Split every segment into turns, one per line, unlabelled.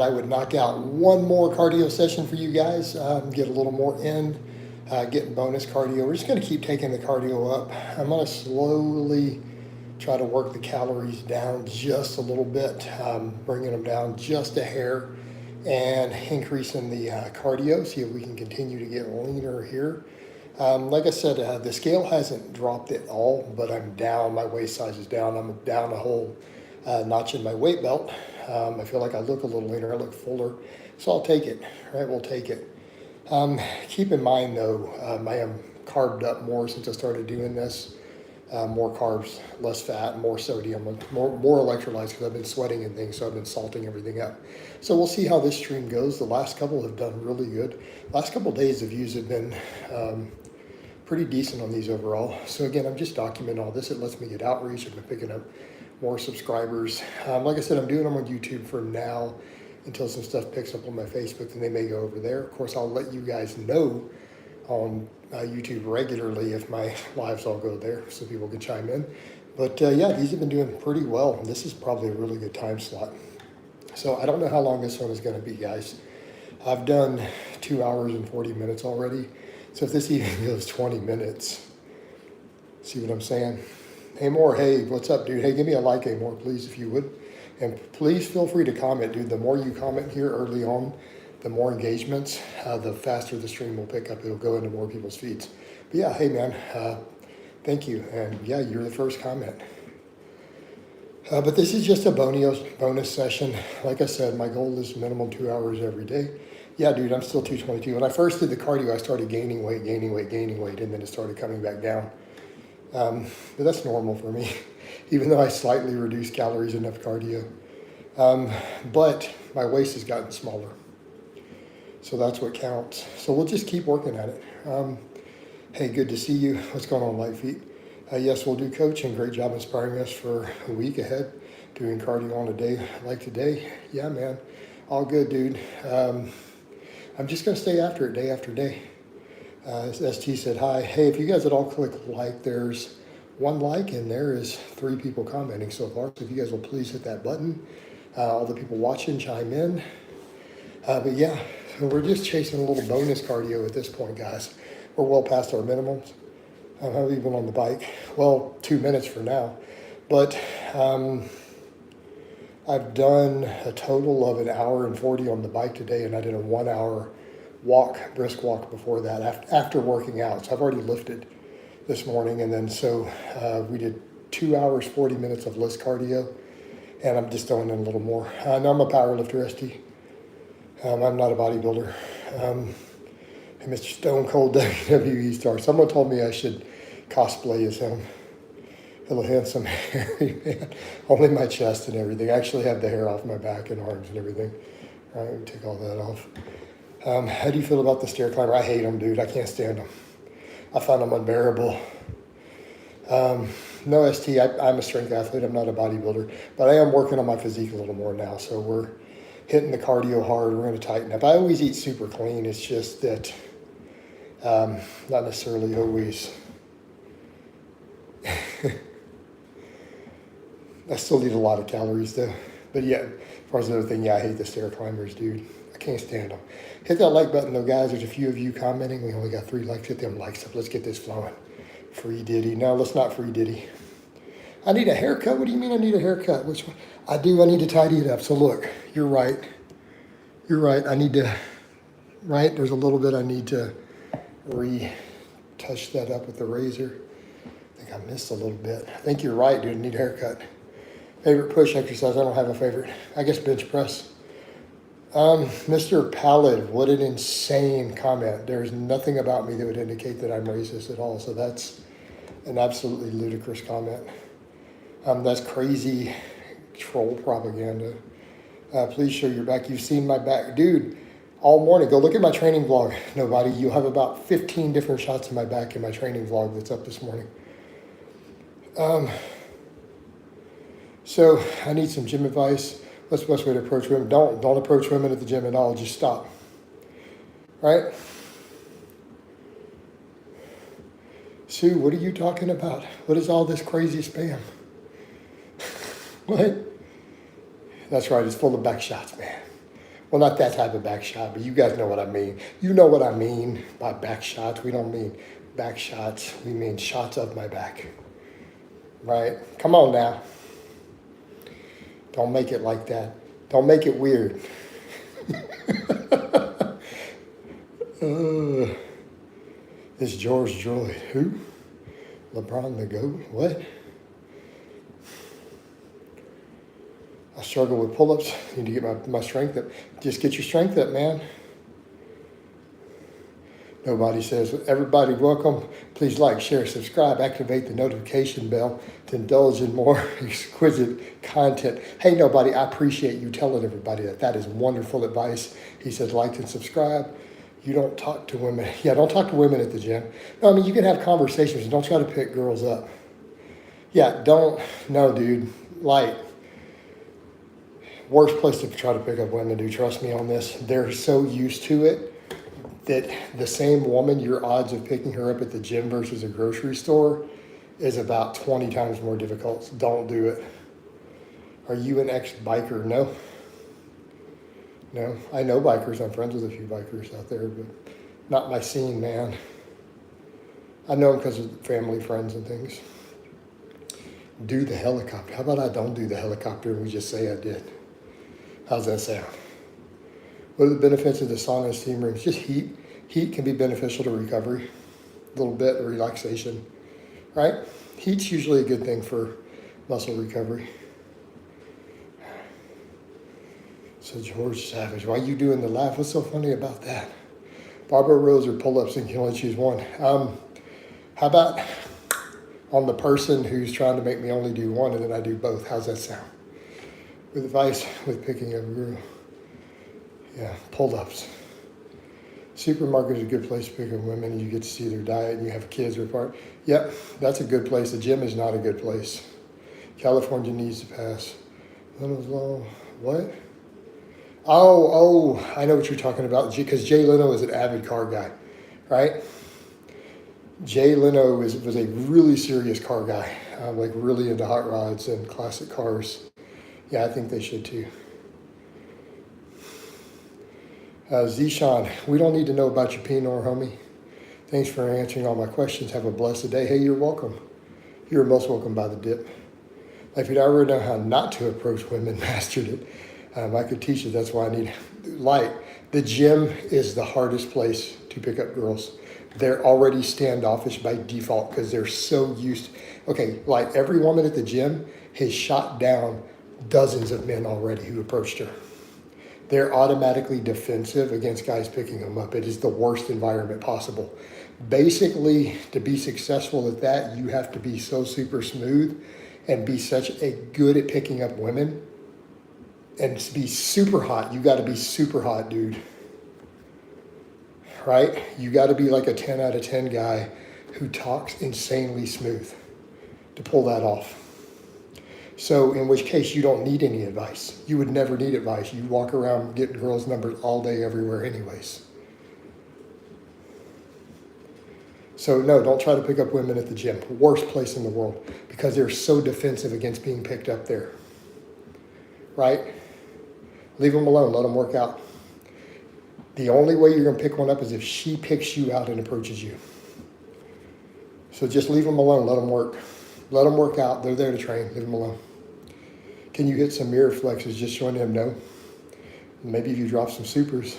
I would knock out one more cardio session for you guys, get a little more in, get bonus cardio. We're just going to keep taking the cardio up. I'm going to slowly try to work the calories down just a little bit, bringing them down just a hair and increasing the cardio, see if we can continue to get leaner here. Like I said, the scale hasn't dropped at all, but I'm down. My waist size is down. I'm down a whole notch in my weight belt. I feel like I look a little leaner. I look fuller. So I'll take it, right? We'll take it. Keep in mind, though, I am carved up more since I started doing this. More carbs, less fat, more sodium, more electrolytes because I've been sweating and things, so I've been salting everything up. So we'll see how this stream goes. The last couple have done really good. Last couple of days of views have been pretty decent on these overall. So again, I'm just documenting all this. It lets me get outreach. I've been picking up more subscribers. Like I said, I'm doing them on YouTube for now until some stuff picks up on my Facebook, and they may go over there. Of course, I'll let you guys know on YouTube regularly if my lives all go there so people can chime in. But yeah, these have been doing pretty well. This is probably a really good time slot. So I don't know how long this one is going to be, guys. I've done 2 hours and 40 minutes already. So if this even goes 20 minutes, see what I'm saying? Hey, Moore, hey, what's up, dude? Hey, give me a like, hey, Moore, please, if you would. And please feel free to comment, dude. The more you comment here early on, the more engagements, the faster the stream will pick up. It'll go into more people's feeds. But yeah, hey, man, thank you. And yeah, you're the first comment. But this is just a bonus session. Like I said, my goal is minimum 2 hours every day. Yeah, dude, I'm still 222. When I first did the cardio, I started gaining weight, and then it started coming back down. But that's normal for me, even though I slightly reduced calories enough cardio. But my waist has gotten smaller. So that's what counts. So we'll just keep working at it. Hey, good to see you. What's going on, Light Feet? Yes, we'll do coaching. Great job inspiring us for a week ahead. Doing cardio on a day like today. Yeah, man. All good, dude. I'm just going to stay after it day after day. ST said hi. Hey, if you guys would all click like, there's 1 like and there is 3 people commenting so far. So if you guys will please hit that button. All the people watching, chime in. But yeah, so we're just chasing a little bonus cardio at this point, guys. We're well past our minimums. I've even on the bike. Well, 2 minutes for now. But I've done a total of 1 hour and 40 on the bike today, and I did a 1 hour walk, brisk walk before that after working out. So I've already lifted this morning, and then so we did 2 hours, 40 minutes of list cardio, and I'm just throwing in a little more. Now I'm a power lifter, ST. I'm not a bodybuilder. Mr. Stone Cold WWE star. Someone told me I should cosplay as him. Hello, handsome, hairy man. Only my chest and everything. I actually have the hair off my back and arms and everything. All right, take all that off. How do you feel about the stair climber? I hate them, dude. I can't stand them. I find them unbearable. No, ST, I'm a strength athlete. I'm not a bodybuilder. But I am working on my physique a little more now. So we're hitting the cardio hard. We're going to tighten up. I always eat super clean. It's just that not necessarily always. I still eat a lot of calories though. But yeah, as far as the other thing, yeah, I hate the stair climbers, dude. I can't stand them. Hit that like button though, guys. There's a few of you commenting. We only got 3 likes. Hit them likes up. Let's get this flowing. Free Diddy. No, let's not free Diddy. I need a haircut. What do you mean I need a haircut? Which one? I do. I need to tidy it up. So look, you're right. You're right. I need to, right? There's a little bit I need to retouch that up with the razor. I think I missed a little bit. I think you're right, dude. I need a haircut. Favorite push exercise? I don't have a favorite. I guess bench press. Mr. Pallid, what an insane comment. There's nothing about me that would indicate that I'm racist at all. So that's an absolutely ludicrous comment. That's crazy troll propaganda. Please show your back. You've seen my back. Dude, all morning. Go look at my training vlog. Nobody. You'll have about 15 different shots of my back in my training vlog that's up this morning. So I need some gym advice. What's the best way to approach women? Don't approach women at the gym at all. Just stop. Right? Sue, what are you talking about? What is all this crazy spam? What? That's right. It's full of back shots, man. Well, not that type of back shot, but you guys know what I mean. You know what I mean by back shots. We don't mean back shots. We mean shots of my back. Right? Come on now. Don't make it like that. Don't make it weird. It's George Droid. Who? LeBron the GOAT? What? I struggle with pull-ups. Need to get my strength up. Just get your strength up, man. Nobody says, everybody welcome. Please like, share, subscribe, activate the notification bell to indulge in more exquisite content. Hey, nobody, I appreciate you telling everybody that. That is wonderful advice. He says, like and subscribe. You don't talk to women. Yeah, don't talk to women at the gym. No, I mean, you can have conversations. Don't try to pick girls up. Yeah, no, dude. Like, worst place to try to pick up women, dude. Trust me on this. They're so used to it that the same woman, your odds of picking her up at the gym versus a grocery store is about 20 times more difficult. Don't do it. Are you an ex-biker? No. No. I know bikers. I'm friends with a few bikers out there, but not my scene, man. I know them because of family, friends, and things. Do the helicopter. How about I don't do the helicopter and we just say I did? How's that sound? What are the benefits of the sauna and steam rooms? Just heat. Heat can be beneficial to recovery. A little bit of relaxation, right? Heat's usually a good thing for muscle recovery. So George Savage, why are you doing the laugh? What's so funny about that? Barbara rows or pull-ups and you can only choose one. How about on the person who's trying to make me only do one and then I do both? How's that sound? With advice with picking up a girl. Yeah, pull-ups. Supermarket is a good place to pick up women. You get to see their diet and you have kids report. Yep, that's a good place. The gym is not a good place. California needs to pass. What? Oh, I know what you're talking about. Because Jay Leno is an avid car guy, right? Jay Leno was a really serious car guy, like really into hot rods and classic cars. Yeah, I think they should too. Zishan, we don't need to know about your Pinot, homie. Thanks for answering all my questions. Have a blessed day. Hey, you're welcome. You're most welcome by the dip. If you already know how not to approach women, mastered it. I could teach you. That's why I need light. The gym is the hardest place to pick up girls. They're already standoffish by default because they're so used. Okay, like every woman at the gym has shot down dozens of men already who approached her. They're automatically defensive against guys picking them up. It is the worst environment possible. Basically, to be successful at that, you have to be so super smooth and be such a good at picking up women and be super hot. You got to be super hot, dude. Right? You got to be like a 10 out of 10 guy who talks insanely smooth to pull that off. So in which case you don't need any advice. You would never need advice. You walk around getting girls' numbers all day, everywhere anyways. So no, don't try to pick up women at the gym. Worst place in the world because they're so defensive against being picked up there. Right? Leave them alone. Let them work out. The only way you're going to pick one up is if she picks you out and approaches you. So just leave them alone. Let them work. Let them work out. They're there to train. Leave them alone. Can you hit some mirror flexes? Just showing them no. Maybe if you drop some supers.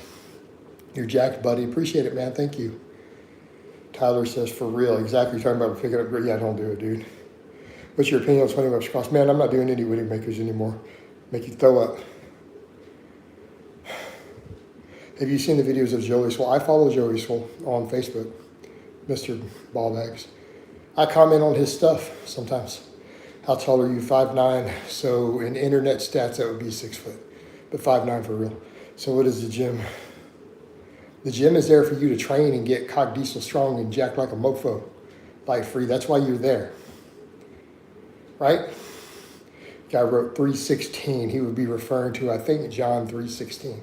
You're jacked, buddy. Appreciate it, man. Thank you. Tyler says, for real. Exactly. You're talking about picking up. Yeah, don't do it, dude. What's your opinion on 20 reps cross? Man, I'm not doing any Whitty makers anymore. Make you throw up. Have you seen the videos of Joey Swole? I follow Joey Swole on Facebook, Mr. Ballbags. I comment on his stuff sometimes. How tall are you? 5'9". So in internet stats, that would be 6 foot, but 5'9" for real. So what is the gym? The gym is there for you to train and get cock diesel strong and jack like a mofo, light free. That's why you're there, right? Guy wrote 3:16. He would be referring to, I think, John 3:16,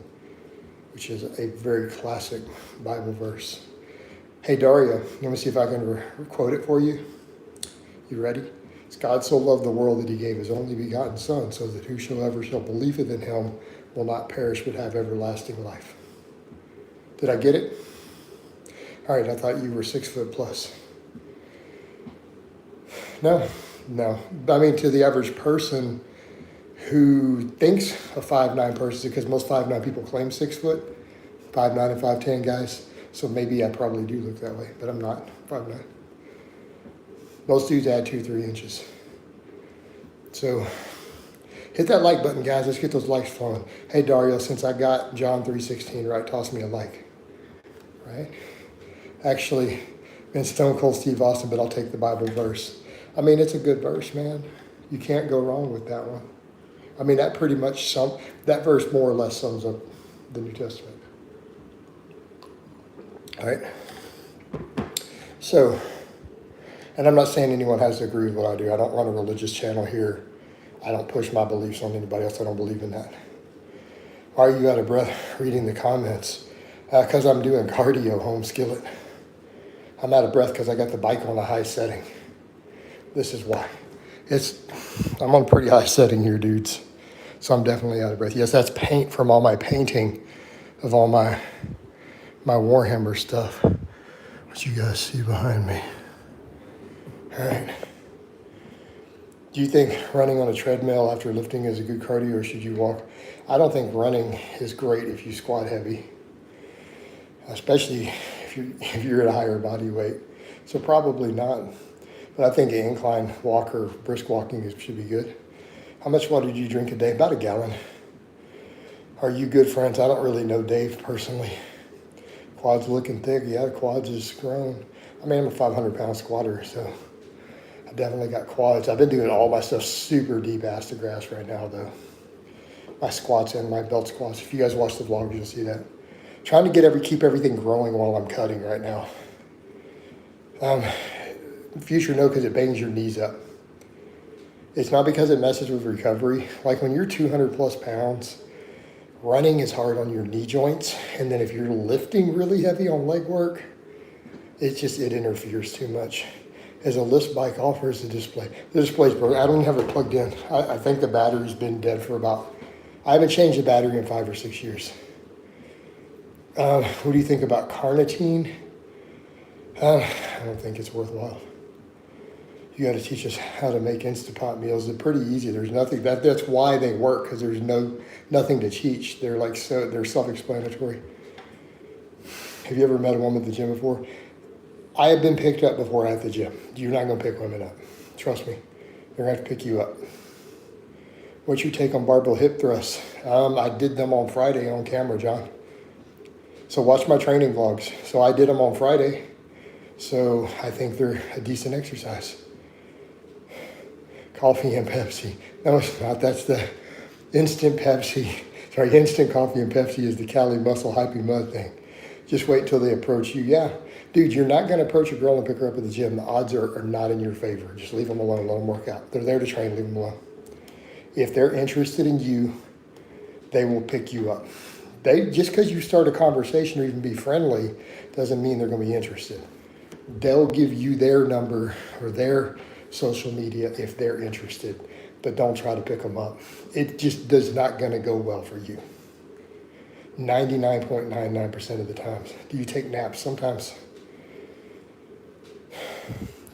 which is a very classic Bible verse. Hey, Daria, let me see if I can quote it for you. You ready? It's God so loved the world that he gave his only begotten son so that whosoever shall believeth in him will not perish but have everlasting life. Did I get it? All right, I thought you were 6 foot plus. No. I mean, to the average person who thinks a 5'9" person, because most 5'9" people claim 6 foot, 5'9" and 5'10" guys. So maybe I probably do look that way, but I'm not 5'9". Most dudes add 2-3 inches. So hit that like button, guys. Let's get those likes flowing. Hey, Dario, since I got John 3:16 right, toss me a like. Right? Actually, been Stone Cold Steve Austin, but I'll take the Bible verse. I mean, it's a good verse, man. You can't go wrong with that one. I mean, that pretty much that verse more or less sums up the New Testament. All right? So, and I'm not saying anyone has to agree with what I do. I don't run a religious channel here. I don't push my beliefs on anybody else. I don't believe in that. Why are you out of breath reading the comments? Because I'm doing cardio, home skillet. I'm out of breath because I got the bike on a high setting. This is why. I'm on a pretty high setting here, dudes. So I'm definitely out of breath. Yes, that's paint from all my painting of all my Warhammer stuff, which you guys see behind me. All right. Do you think running on a treadmill after lifting is a good cardio, or should you walk? I don't think running is great if you squat heavy, especially if you're at a higher body weight. So probably not. But I think an incline walk or brisk walking should be good. How much water do you drink a day? About a gallon. Are you good friends? I don't really know Dave personally. Quads looking thick. Yeah, the quads is grown. I mean, I'm a 500-pound squatter, so I definitely got quads. I've been doing all my stuff super deep ass to grass right now, though. My squats and my belt squats. If you guys watch the vlog, you'll see that. Trying to keep everything growing while I'm cutting right now. Future no, because it bangs your knees up. It's not because it messes with recovery. Like when you're 200 plus pounds, running is hard on your knee joints. And then if you're lifting really heavy on leg work, it interferes too much. As a lift bike offers the display. The display's broken. I don't have it plugged in. I think the battery's been dead for I haven't changed the battery in 5 or 6 years. What do you think about carnitine? I don't think it's worthwhile. You got to teach us how to make Instant Pot meals. They're pretty easy. There's nothing that's why they work, because there's nothing to teach. They're they're self-explanatory. Have you ever met a woman at the gym before? I have been picked up before at the gym. You're not going to pick women up. Trust me. They're going to have to pick you up. What's your take on barbell hip thrusts? I did them on Friday on camera, John. So watch my training vlogs. So I did them on Friday. So I think they're a decent exercise. Coffee and Pepsi. No, it's not. That's the instant Pepsi. Sorry, instant coffee and Pepsi is the Cali muscle hyping mud thing. Just wait until they approach you. Yeah. Dude, you're not going to approach a girl and pick her up at the gym. The odds are not in your favor. Just leave them alone. Let them work out. They're there to train. Leave them alone. If they're interested in you, they will pick you up. Just because you start a conversation or even be friendly doesn't mean they're going to be interested. They'll give you their number or their social media if they're interested, but don't try to pick them up. It just does not going to go well for you. 99.99% of the times. Do you take naps? Sometimes.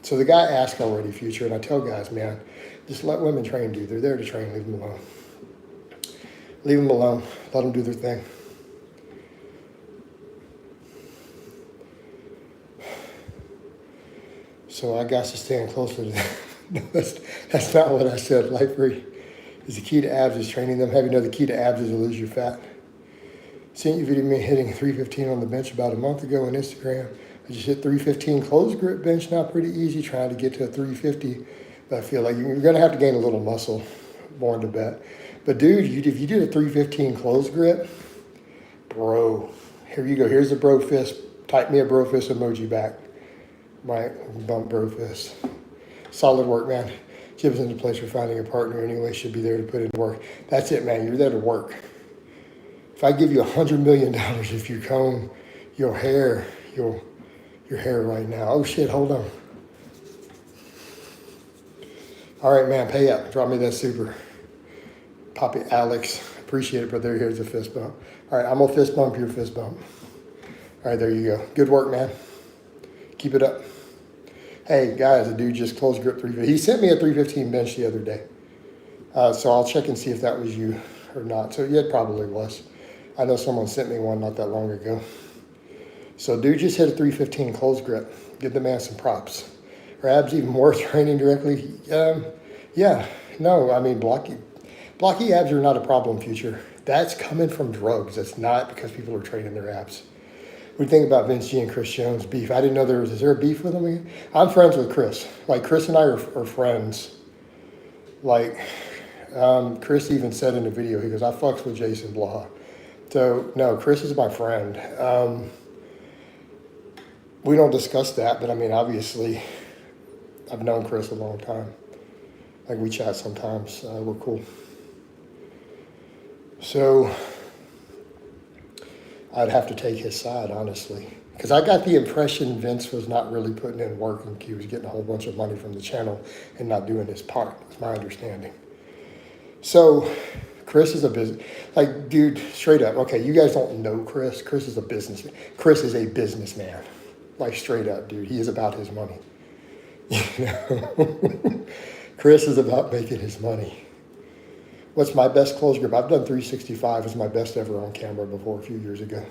So the guy asked already, Future, and I tell guys, man, just let women train, dude. They're there to train. Leave them alone. Leave them alone. Let them do their thing. So I got to stand closer to them. No, that's not what I said. Life free is the key to abs is training them. Have you know the key to abs is to lose your fat? Seen your video of me hitting 315 on the bench about a month ago on Instagram. I just hit 315 closed grip bench now, pretty easy, trying to get to a 350. But I feel like you're going to have to gain a little muscle, born to bet. But dude, if you did a 315 closed grip, bro, here you go. Here's the bro fist. Type me a bro fist emoji back. Right, bump bro fist. Solid work, man. Jim's in the place for finding a partner anyway. Should be there to put in work. That's it, man. You're there to work. If I give you $100 million, if you comb your hair right now. Oh shit, hold on. All right, man, pay up. Drop me that super. Poppy Alex, Appreciate it, brother. Here's a fist bump. All right, I'm going to fist bump your fist bump. All right, there you go. Good work, man. Keep it up. Hey, guys, a dude just closed grip 315. He sent me a 315 bench the other day. So I'll check and see if that was you or not. So yeah, it probably was. I know someone sent me one not that long ago. So dude just hit a 315 close grip. Give the man some props. Are abs even worth training directly? Yeah. No, I mean, blocky abs are not a problem, future. That's coming from drugs. That's not because people are training their abs. We think about Vince G and Chris Jones beef. I didn't know is there a beef with them again? I'm friends with Chris. Like, Chris and I are friends. Like, Chris even said in the video, he goes, I fucks with Jason Blaha. So, no, Chris is my friend. We don't discuss that, but I mean, obviously, I've known Chris a long time. Like, we chat sometimes. We're cool. So, I'd have to take his side, honestly. Because I got the impression Vince was not really putting in work and he was getting a whole bunch of money from the channel and not doing his part. That's my understanding. So, Chris is a business, like, dude, straight up. Okay, you guys don't know Chris. Chris is a businessman. Chris is a businessman. Like, straight up, dude. He is about his money. You know? Chris is about making his money. What's my best close grip? I've done 365 as my best ever on camera before a few years ago.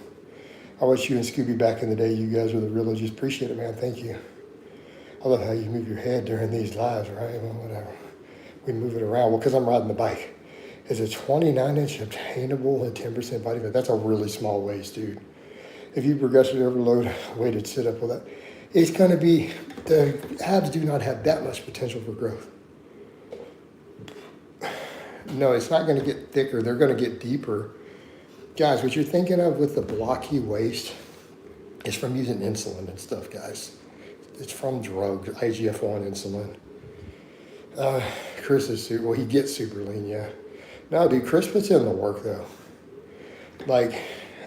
I watched you and Scooby back in the day. You guys were the real. Just appreciate it, man. Thank you. I love how you move your head during these lives, right? Well, whatever. We move it around. Well, because I'm riding the bike. Is a 29-inch obtainable at 10% body fat? That's a really small waist, dude. If you progressively overload weighted sit-up with that, it's going to be, the abs do not have that much potential for growth. No, it's not going to get thicker. They're going to get deeper. Guys, what you're thinking of with the blocky waist is from using insulin and stuff, guys. It's from drugs, IGF-1 insulin. Chris is super, well, he gets super lean, yeah. No, dude, Chris puts in the work, though. Like,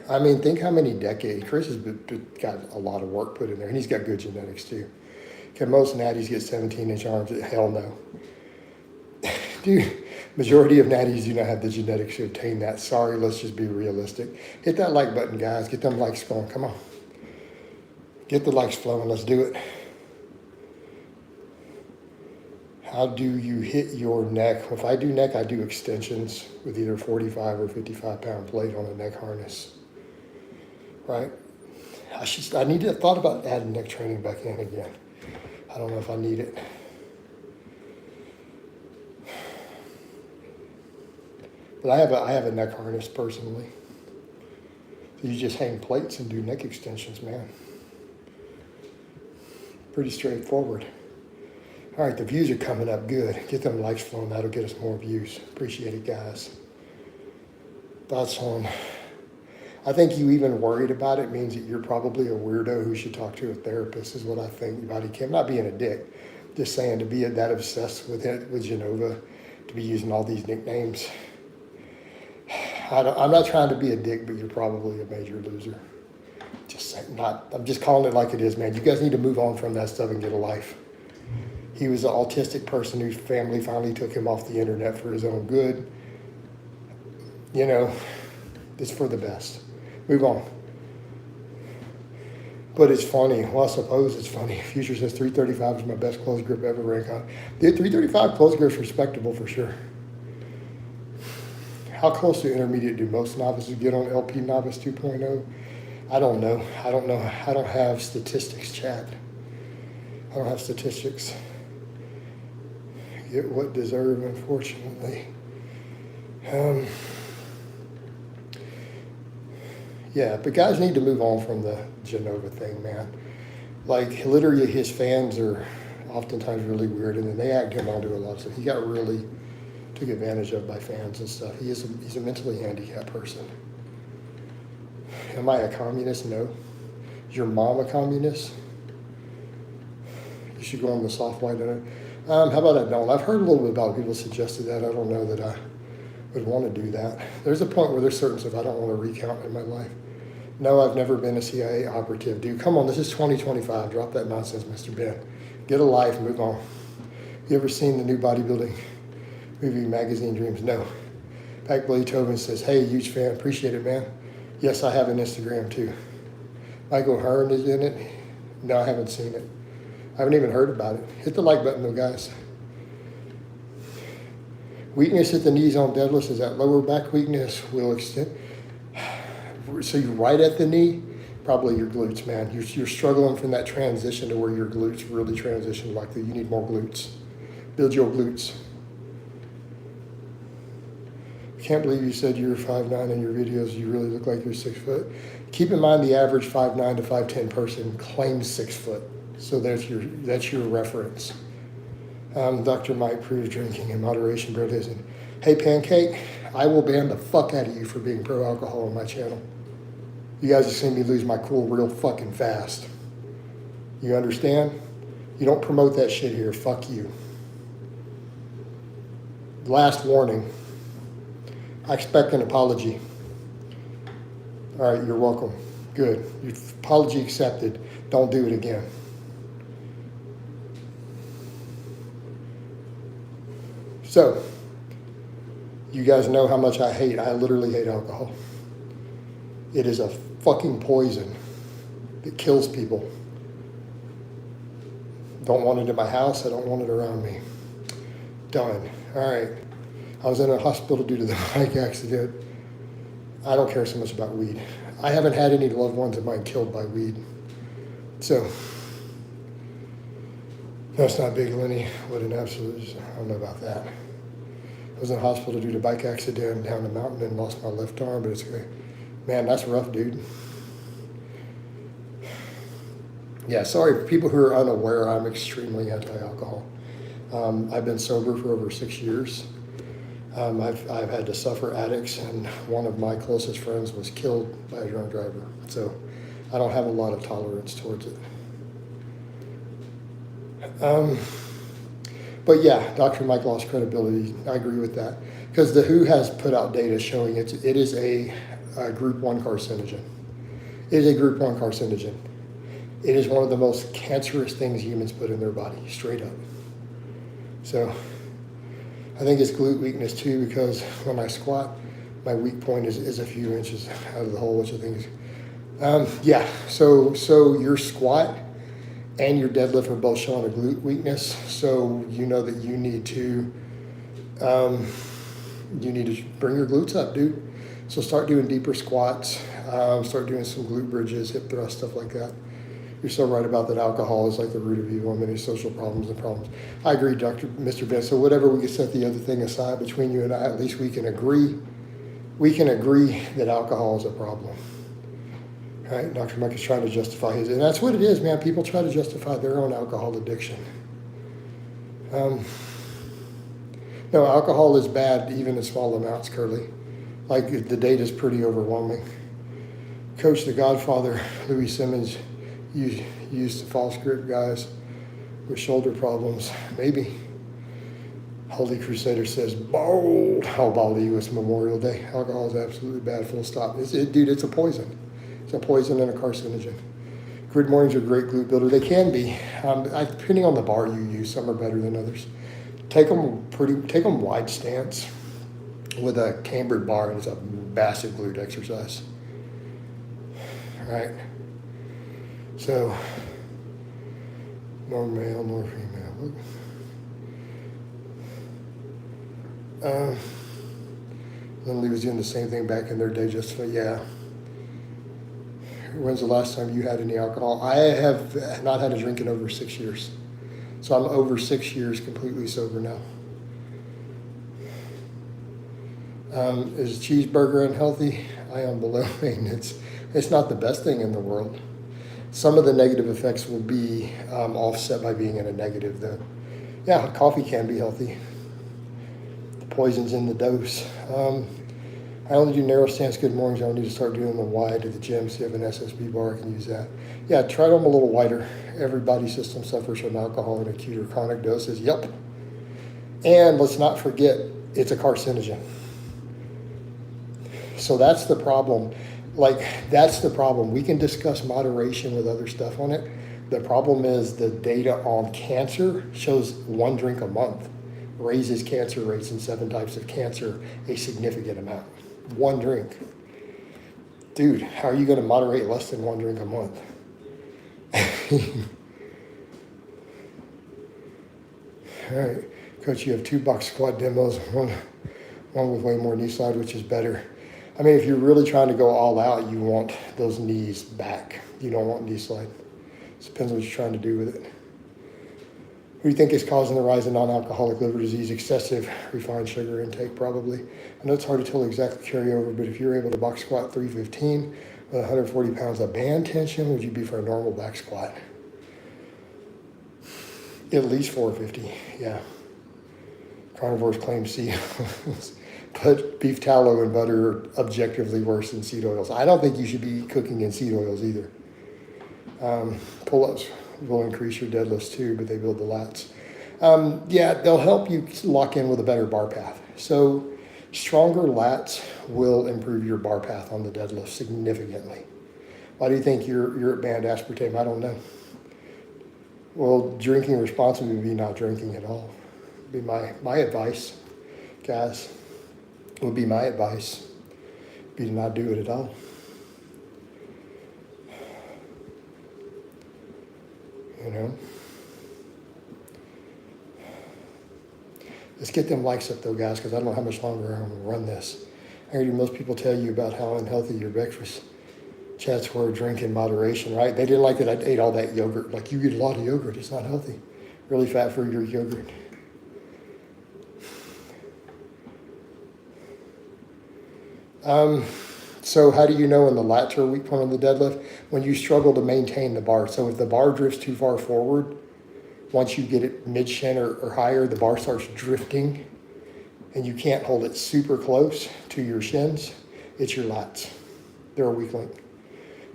I mean, think how many decades. Chris has got a lot of work put in there, and he's got good genetics, too. Can most natties get 17-inch arms? Hell no. Dude, majority of natties do not have the genetics to obtain that. Sorry, let's just be realistic. Hit that like button, guys. Get them likes going. Come on. Get the likes flowing. Let's do it. How do you hit your neck? If I do neck, I do extensions with either 45 or 55-pound plate on a neck harness. Right? I need to thought about adding neck training back in again. I don't know if I need it. But I have a neck harness personally. So you just hang plates and do neck extensions, man. Pretty straightforward. All right, the views are coming up good. Get them likes flowing. That'll get us more views. Appreciate it, guys. Thoughts on, I think you even worried about it means that you're probably a weirdo who should talk to a therapist is what I think. Body cam, not being a dick, just saying to be that obsessed with it, with Genova, to be using all these nicknames. I'm not trying to be a dick, but you're probably a major loser. Just saying, I'm just calling it like it is, man. You guys need to move on from that stuff and get a life. He was an autistic person whose family finally took him off the internet for his own good. You know, it's for the best. Move on. But it's funny. Well, I suppose it's funny. Future says 335 is my best close grip ever rank on. The 335 close grip's respectable for sure. How close to intermediate do most novices get on LP Novice 2.0? I don't know. I don't have statistics, Chad. I don't have statistics. Get what deserve, unfortunately. Yeah, but guys need to move on from the Genova thing, man. Like, literally, his fans are oftentimes really weird, and then they act him onto a lot of stuff. He got really took advantage of by fans and stuff. He's a mentally handicapped person. Am I a communist? No. Is your mom a communist? You should go on the soft white dinner. How about I don't? I've heard a little bit about people suggested that. I don't know that I would want to do that. There's a point where there's certain stuff I don't want to recount in my life. No, I've never been a CIA operative. Dude, come on, this is 2025. Drop that nonsense, Mr. Ben. Get a life, move on. You ever seen the new bodybuilding movie, Magazine Dreams? No. Pack Beethoven says, hey, huge fan, appreciate it, man. Yes, I have an Instagram too. Michael Hearn is in it. No, I haven't seen it. I haven't even heard about it. Hit the like button though, guys. Weakness at the knees on deadlifts is that lower back weakness will extend. So you're right at the knee, probably your glutes, man. You're struggling from that transition to where your glutes really transition like that. You need more glutes. Build your glutes. Can't believe you said you were 5'9" in your videos. You really look like you're 6 foot. Keep in mind the average 5'9" to 5'10" person claims 6 foot. So that's your reference. Dr. Mike proves drinking in moderation, bro. Isn't. Hey, Pancake, I will ban the fuck out of you for being pro-alcohol on my channel. You guys have seen me lose my cool real fucking fast. You understand? You don't promote that shit here. Fuck you. Last warning. I expect an apology. All right, you're welcome. Good. Your apology accepted. Don't do it again. So, you guys know how much I literally hate alcohol. It is a fucking poison that kills people. Don't want it in my house. I don't want it around me. Done. All right. I was in a hospital due to the bike accident. I don't care so much about weed. I haven't had any loved ones of mine killed by weed. So, that's not big, Lenny. What an absolute, I don't know about that. I was in a hospital due to a bike accident down the mountain and lost my left arm, but it's okay. Man, that's rough, dude. Yeah, sorry, for people who are unaware, I'm extremely anti-alcohol. I've been sober for over 6 years. I've had to suffer addicts, and one of my closest friends was killed by a drunk driver. So I don't have a lot of tolerance towards it. But yeah, Dr. Mike lost credibility. I agree with that. Because the WHO has put out data showing it is a group 1 carcinogen. It is a group 1 carcinogen. It is one of the most cancerous things humans put in their body, straight up. So I think it's glute weakness too, because when I squat, my weak point is a few inches out of the hole, which I think is, yeah. So your squat and your deadlift are both showing a glute weakness. So you know that you need to bring your glutes up, dude. So start doing deeper squats, start doing some glute bridges, hip thrust, stuff like that. You're so right about that. Alcohol is like the root of evil and many social problems and problems. I agree, Mr. Vince. So whatever we can set the other thing aside between you and I, at least we can agree. We can agree that alcohol is a problem. Right? Dr. Mike is trying to justify his, and that's what it is, man. People try to justify their own alcohol addiction. No, alcohol is bad even in small amounts, Curly. Like the data is pretty overwhelming. Coach, the Godfather, Louis Simmons, used the false grip guys with shoulder problems. Maybe. Holy Crusader says, bold. How about you? It's Memorial Day. Alcohol is absolutely bad, full stop. Dude, it's a poison. It's a poison and a carcinogen. Grid mornings are a great glute builder. They can be. Depending on the bar you use, some are better than others. Take them wide stance with a cambered bar, and it's a massive glute exercise. All right. So, nor male nor female. Lindley was doing the same thing back in their day, just for, yeah. When's the last time you had any alcohol? I have not had a drink in over 6 years. So I'm over 6 years completely sober now. Is cheeseburger unhealthy? I am below maintenance. It's not the best thing in the world. Some of the negative effects will be offset by being in a negative though. Yeah, coffee can be healthy. The poison's in the dose. I only do narrow stance good mornings. I need to start doing the wide at the gym. So you have an SSB bar, I can use that. Yeah, try them a little wider. Every body system suffers from alcohol in acute or chronic doses. Yep. And let's not forget, it's a carcinogen. So that's the problem. That's the problem. We can discuss moderation with other stuff on it. The problem is the data on cancer shows 1 drink a month. raises cancer rates in 7 types of cancer a significant amount. 1 drink. Dude, how are you going to moderate less than 1 drink a month? All right, Coach, you have 2 box squat demos, one with way more knee slide, which is better. I mean, if you're really trying to go all out, you want those knees back. You don't want knee slide. It depends what you're trying to do with it. What do you think is causing the rise in non-alcoholic liver disease? Excessive refined sugar intake, probably. I know it's hard to tell exactly carryover, but if you're able to box squat 315 with 140 pounds of band tension, would you be for a normal back squat? At least 450, yeah. Carnivores claim seed oils, but beef tallow and butter are objectively worse than seed oils. I don't think you should be cooking in seed oils either. Pull-ups will increase your deadlifts too, but they build the lats. Yeah, they'll help you lock in with a better bar path. So stronger lats will improve your bar path on the deadlift significantly. Why do you think you're at banned aspartame? I don't know. Well, drinking responsibly would be not drinking at all. Would be my advice, guys. Would be my advice. Be to not do it at all. You know. Let's get them likes up though, guys, because I don't know how much longer I'm going to run this. I heard most people tell you about how unhealthy your breakfast chats were, drink in moderation, right? They didn't like that I ate all that yogurt. Like, you eat a lot of yogurt, it's not healthy. Really fat for your yogurt. So how do you know when the lats are a weak point on the deadlift? When you struggle to maintain the bar. So if the bar drifts too far forward, once you get it mid-shin or higher, the bar starts drifting and you can't hold it super close to your shins, it's your lats. They're a weak link.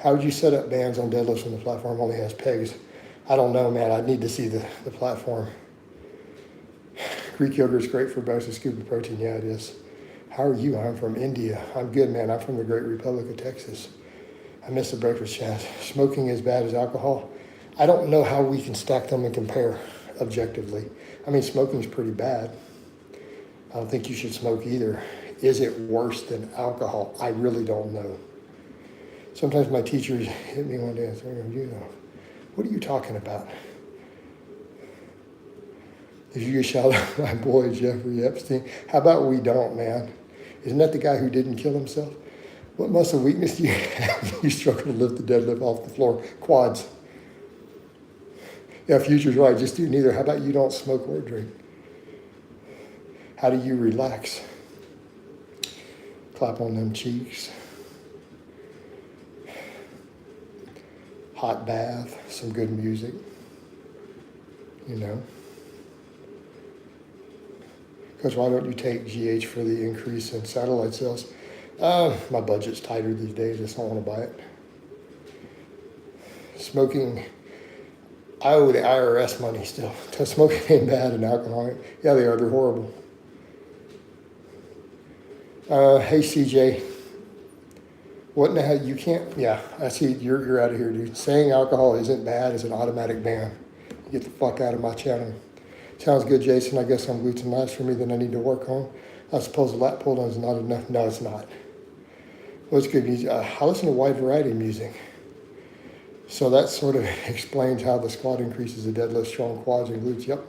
How would you set up bands on deadlifts when the platform only has pegs? I don't know, man. I need to see the platform. Greek yogurt is great for both a scoop of protein. Yeah, it is. How are you? I'm from India. I'm good, man. I'm from the Great Republic of Texas. I miss the breakfast chat. Smoking as bad as alcohol? I don't know how we can stack them and compare objectively. I mean, smoking is pretty bad. I don't think you should smoke either. Is it worse than alcohol? I really don't know. Sometimes my teachers hit me one day and say, you know, what are you talking about? If you could shout out my boy, Jeffrey Epstein, how about we don't, man? Isn't that the guy who didn't kill himself? What muscle weakness do you have? You struggle to lift the deadlift off the floor. Quads. Yeah, Future's right. Just do neither. How about you don't smoke or drink? How do you relax? Clap on them cheeks. Hot bath, some good music, you know. Because why don't you take GH for the increase in satellite cells? My budget's tighter these days. I just don't want to buy it. Smoking, I owe the IRS money still. Smoking ain't bad and alcohol. Yeah, they are. They're horrible. Hey, CJ. What in the hell? You can't, yeah, I see you're out of here, dude. Saying alcohol isn't bad is an automatic ban. Get the fuck out of my channel. Sounds good, Jason. I guess I'm glutes and lats for me that I need to work on. I suppose the lat pull down is not enough. No, it's not. What's good music? I listen to a wide variety of music. So that sort of explains how the squat increases the deadlift, strong quads and glutes. Yep.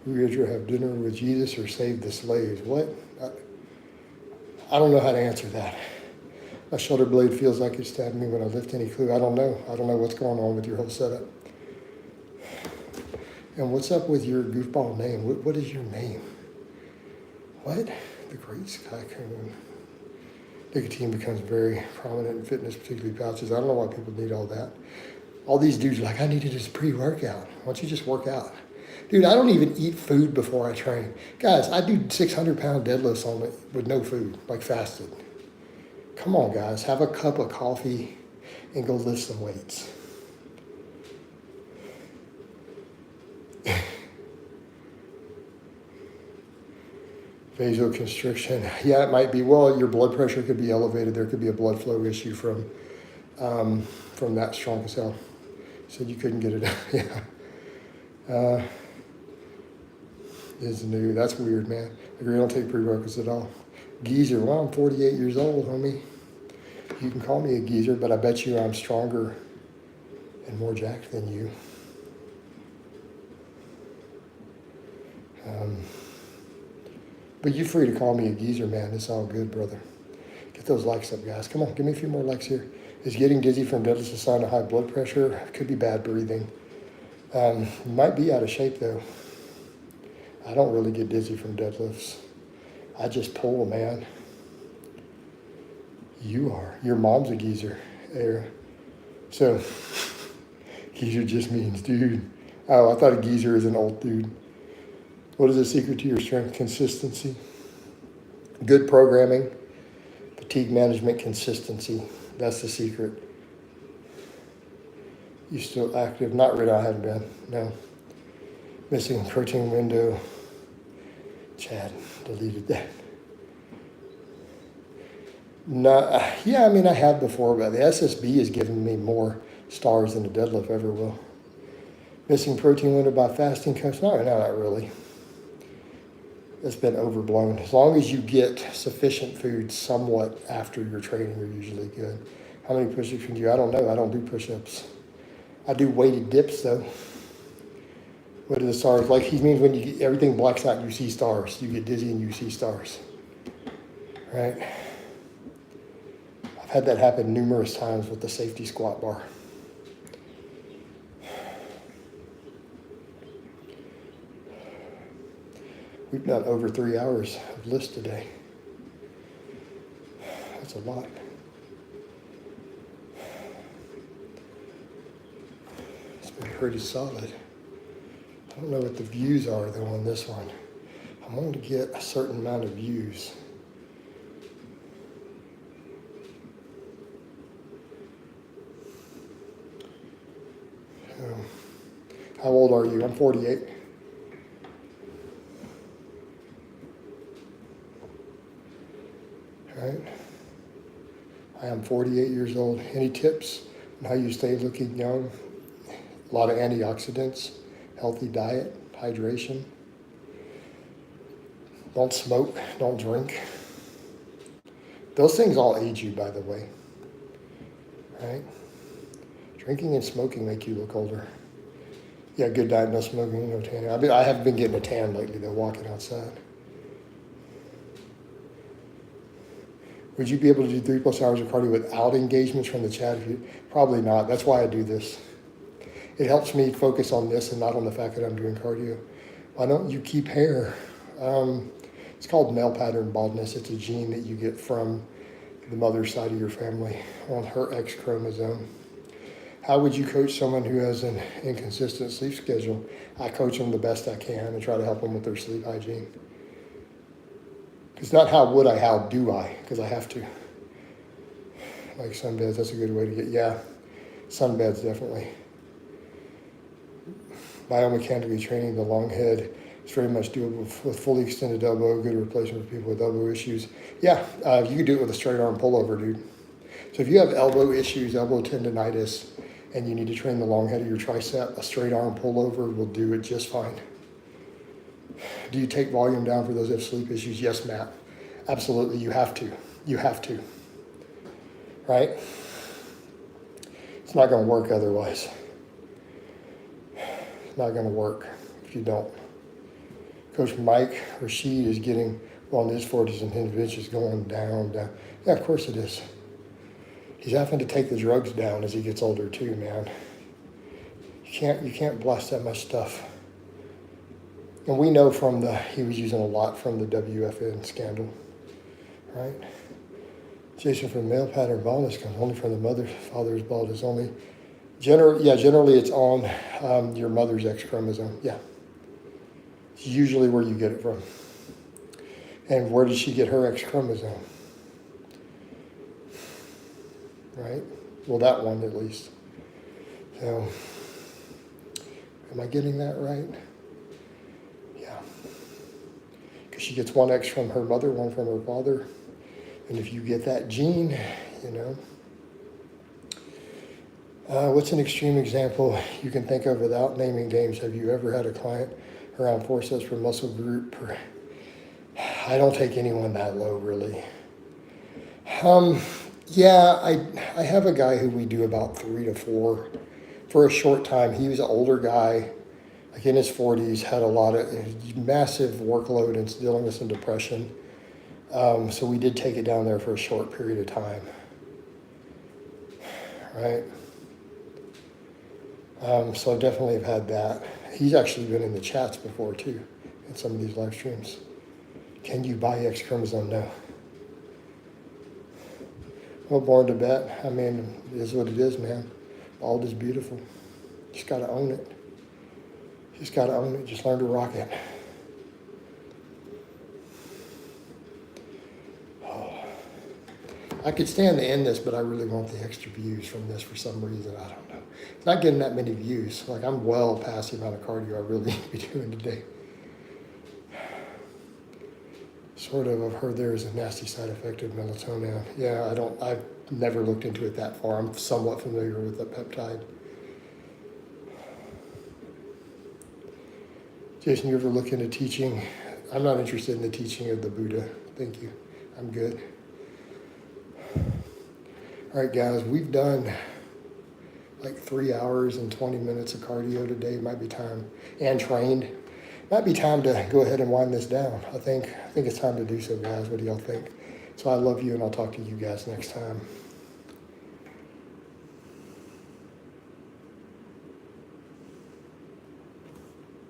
Would you rather have dinner with Jesus or save the slaves? What? I don't know how to answer that. My shoulder blade feels like it's stabbing me when I lift any clue. I don't know. I don't know what's going on with your whole setup. And what's up with your goofball name? What is your name? What? The Great Sky Coon. Nicotine becomes very prominent in fitness, particularly pouches. I don't know why people need all that. All these dudes are like, I needed this pre-workout. Why don't you just work out? Dude, I don't even eat food before I train. Guys, I do 600-pound deadlifts on it with no food, like fasted. Come on, guys, have a cup of coffee and go lift some weights. Vasoconstriction, yeah, it might be. Well, your blood pressure could be elevated. There could be a blood flow issue from that strong cell. Said you couldn't get it out, yeah. is new. That's weird, man. I agree, I don't take pre-workouts at all. Geezer, well, I'm 48 years old, homie. You can call me a geezer, but I bet you I'm stronger and more jacked than you. But you're free to call me a geezer, man. It's all good, brother. Get those likes up, guys. Come on, give me a few more likes here. Is getting dizzy from deadlifts a sign of high blood pressure? Could be bad breathing. You might be out of shape, though. I don't really get dizzy from deadlifts. I just pull, man. You are. Your mom's a geezer. There. So, geezer just means dude. Oh, I thought a geezer is an old dude. What is the secret to your strength? Consistency. Good programming. Fatigue management, consistency. That's the secret. You still active? Not really, I haven't been. No. Missing protein window. Chad deleted that. No, yeah, I mean, I have before, but the SSB has given me more stars than the deadlift ever will. Missing protein window by fasting, coach? No, not really. It's been overblown. As long as you get sufficient food somewhat after your training, you're usually good. How many push-ups can you do? I don't know. I don't do push-ups. I do weighted dips, though. What are the stars? Like, he means when you get, everything blacks out and you see stars. You get dizzy and you see stars. Right? I've had that happen numerous times with the safety squat bar. We've done over 3 hours of list today. That's a lot. It's been pretty solid. I don't know what the views are, though, on this one. I'm going to get a certain amount of views. How old are you? I'm 48. Right? I am 48 years old. Any tips on how you stay looking young? A lot of antioxidants, healthy diet, hydration. Don't smoke, don't drink. Those things all age you, by the way. Right? Drinking and smoking make you look older. Yeah, good diet, no smoking, no tanning. I haven't been getting a tan lately, though, walking outside. Would you be able to do 3+ hours of cardio without engagements from the chat? Probably not. That's why I do this. It helps me focus on this and not on the fact that I'm doing cardio. Why don't you keep hair? It's called male pattern baldness. It's a gene that you get from the mother's side of your family on her X chromosome. How would you coach someone who has an inconsistent sleep schedule? I coach them the best I can and try to help them with their sleep hygiene. It's not how would I, how do I, because I have to. Like sunbeds, that's a good way to get, yeah, sunbeds definitely. Biomechanically training the long head is very much doable with fully extended elbow, good replacement for people with elbow issues. Yeah, you can do it with a straight arm pullover, dude. So if you have elbow issues, elbow tendonitis, and you need to train the long head of your tricep, a straight arm pullover will do it just fine. Do you take volume down for those that have sleep issues? Yes, Matt. Absolutely, you have to. You have to. Right? It's not going to work otherwise. It's not going to work if you don't. Coach Mike Rashid is getting well in his 40s and his bench is going down. Yeah, of course it is. He's having to take the drugs down as he gets older too, man. You can't blast that much stuff. And we know from he was using a lot from the WFN scandal, right? Jason, from male pattern baldness comes only from the mother, father's baldness only. Generally it's on your mother's X chromosome, yeah. It's usually where you get it from. And where did she get her X chromosome? Right? Well, that one at least. So, am I getting that right? She gets one X from her mother, one from her father. And if you get that gene, what's an extreme example you can think of without naming names? Have you ever had a client around 4 sets per muscle group. I don't take anyone that low, really. Yeah, I have a guy who we do about 3 to 4 for a short time. He was an older guy, like in his 40s, had a lot of massive workload and dealing with some depression. So we did take it down there for a short period of time, right? So I definitely have had that. He's actually been in the chats before too, in some of these live streams. Can you buy X chromosome? No. Well, born to bet. I mean, it is what it is, man. Bald is beautiful. Just got to own it. Just got to own it. Just learn to rock it. Oh. I could stand to end this, but I really want the extra views from this for some reason. I don't know. It's not getting that many views. Like, I'm well past the amount of cardio I really need to be doing today. Sort of, I've heard there is a nasty side effect of melatonin. Yeah, I've never looked into it that far. I'm somewhat familiar with the peptide. Jason, you ever look into teaching? I'm not interested in the teaching of the Buddha. Thank you. I'm good. All right, guys, we've done like 3 hours and 20 minutes of cardio today. Might be time, and trained. Might be time to go ahead and wind this down. I think it's time to do so, guys. What do y'all think? So I love you, and I'll talk to you guys next time.